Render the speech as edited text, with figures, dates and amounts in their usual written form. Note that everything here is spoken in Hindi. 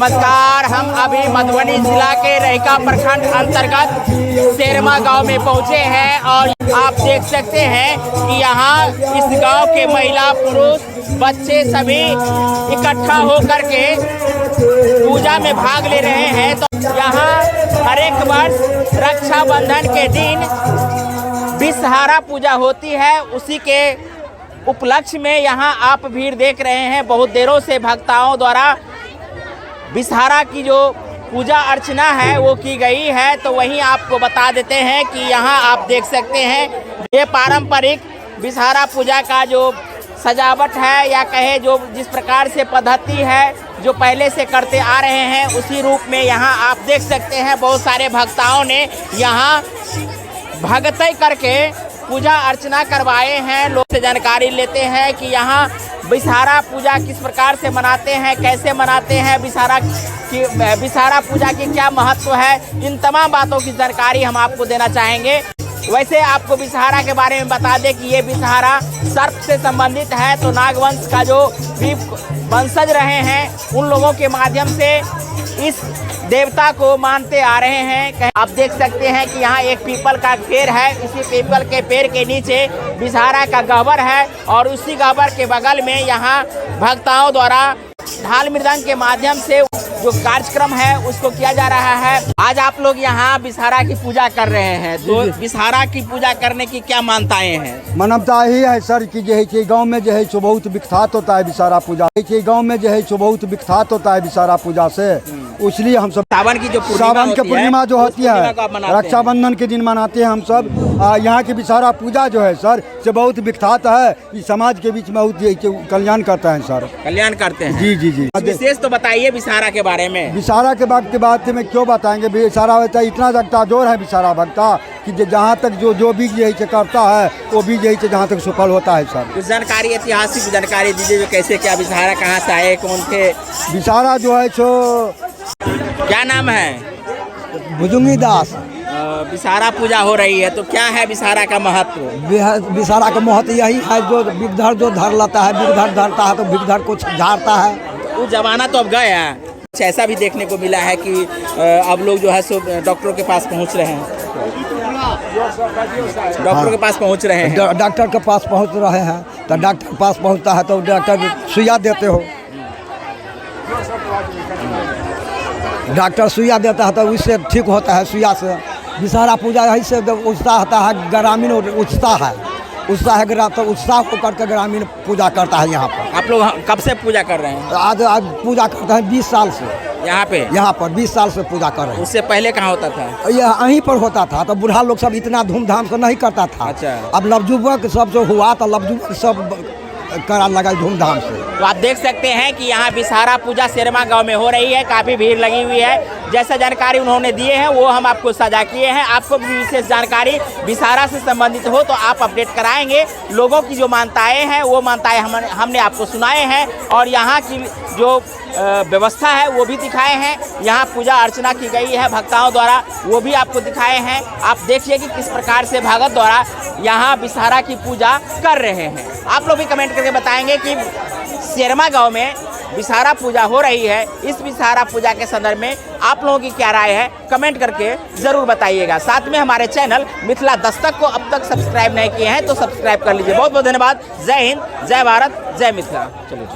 नमस्कार। हम अभी मधुबनी जिला के रहिका प्रखंड अंतर्गत शेरमा गांव में पहुंचे हैं और आप देख सकते हैं कि यहाँ इस गांव के महिला पुरुष बच्चे सभी इकट्ठा होकर के पूजा में भाग ले रहे हैं। तो यहाँ हर एक वर्ष रक्षाबंधन के दिन विषहारा पूजा होती है, उसी के उपलक्ष्य में यहाँ आप भीड़ देख रहे हैं। बहुत देरों से भक्तों द्वारा विषहारा की जो पूजा अर्चना है वो की गई है। तो वहीं आपको बता देते हैं कि यहाँ आप देख सकते हैं ये पारंपरिक विषहारा पूजा का जो सजावट है या कहे जो जिस प्रकार से पद्धति है जो पहले से करते आ रहे हैं उसी रूप में यहाँ आप देख सकते हैं। बहुत सारे भक्तों ने यहाँ भगतई करके पूजा अर्चना करवाए हैं। लोग से जानकारी लेते हैं कि यहाँ विषहारा पूजा किस प्रकार से मनाते हैं, कैसे मनाते हैं, विषहारा पूजा की क्या महत्व है, इन तमाम बातों की जानकारी हम आपको देना चाहेंगे। वैसे आपको विषहारा के बारे में बता दें कि ये विषहारा सर्प से संबंधित है। तो नागवंश का जो भी वंशज रहे हैं उन लोगों के माध्यम से इस देवता को मानते आ रहे हैं। आप देख सकते हैं कि यहाँ एक पीपल का पेड़ है, इसी पीपल के पेड़ के नीचे विषहारा का गह्वर है और उसी गह्वर के बगल में यहाँ भक्तों द्वारा ढाल मृदंग के माध्यम से जो कार्यक्रम है उसको किया जा रहा है। आज आप लोग यहाँ विषहारा की पूजा कर रहे हैं, तो विषहारा की पूजा करने की क्या मान्यताएं हैं? मान्यता ही है सर कि जो है गाँव में जो है सो बहुत विख्यात होता है विषहारा पूजा। गाँव में जो है सो बहुत विख्यात होता है विषहारा पूजा से, इसलिए हम सब सावन की जो सावन के पूर्णिमा जो होती है रक्षाबंधन के दिन मनाते हैं हम सब। यहाँ की विषहारा पूजा जो है सर से बहुत विख्यात है, इस समाज के बीच में बहुत कल्याण करता है सर। कल्याण करते हैं जी जी जी। विशेष तो बताइए विषहारा के बारे में। विषहारा के बात में क्यों बताएंगे, विषहारा होता है इतना जगता जोर है विषहारा भक्ता कि जहाँ तक जो भी यही से करता है वो भी यही से जहाँ तक सफल होता है सर। कुछ जानकारी, ऐतिहासिक जानकारी दीजिए जो कैसे क्या विषहारा कहाँ से आए, कौन थे? विषहारा जो है सो क्या नाम है? भुजुंगी दास। विषहारा पूजा हो रही है तो क्या है विषहारा का महत्व? विषहारा का महत्व यही है जो विघधर जो धर लेता है, विघधर धरता है तो विघधर को झाड़ता है। वो जमाना तो अब गया। ऐसा भी देखने को मिला है कि अब लोग जो है सो डॉक्टरों के पास पहुंच रहे हैं, डॉक्टर के पास पहुंच रहे हैं, डॉक्टर के पास पहुंच रहे हैं। तो डॉक्टर के पास पहुंचता है तो डॉक्टर सुइया देते हो, डॉक्टर सुइया देता है तो उससे ठीक होता है सुइया से। विषहारा पूजा यही से उत्साह होता है, ग्रामीण उत्साह है, उत्साह है तो उत्साह होकर के ग्रामीण पूजा करता है। यहाँ पर आप लोग कब से पूजा कर रहे हैं? आज पूजा करते हैं 20 साल से यहाँ पर 20 साल से पूजा कर रहे हैं। उससे पहले कहाँ होता था? यह यहीं पर होता था तो बूढ़ा लोग सब इतना धूमधाम से नहीं करता था। अच्छा। अब नवजुवक सब जो हुआ तो नवजुवक सब करा लगा धूमधाम से। तो आप देख सकते हैं कि यहाँ विषहारा पूजा शेरमा गांव में हो रही है, काफ़ी भीड़ लगी हुई है। जैसा जानकारी उन्होंने दिए हैं वो हम आपको साझा किए हैं। आपको भी विशेष जानकारी विषहारा से संबंधित हो तो आप अपडेट कराएंगे। लोगों की जो मान्यताएं हैं वो मान्यताएं हमने आपको सुनाए हैं और यहाँ की जो व्यवस्था है वो भी दिखाए हैं। यहाँ पूजा अर्चना की गई है भक्तों द्वारा, वो भी आपको दिखाए हैं। आप देखिए कि किस प्रकार से भगत द्वारा यहाँ विषहारा की पूजा कर रहे हैं। आप लोग भी कमेंट करके बताएंगे कि शेरमा गांव में विषहारा पूजा हो रही है, इस विषहारा पूजा के संदर्भ में आप लोगों की क्या राय है कमेंट करके ज़रूर बताइएगा। साथ में हमारे चैनल मिथिला दस्तक को अब तक सब्सक्राइब नहीं किए हैं तो सब्सक्राइब कर लीजिए। बहुत बहुत धन्यवाद। जय हिंद, जय भारत, जय मिथिला। चलिए।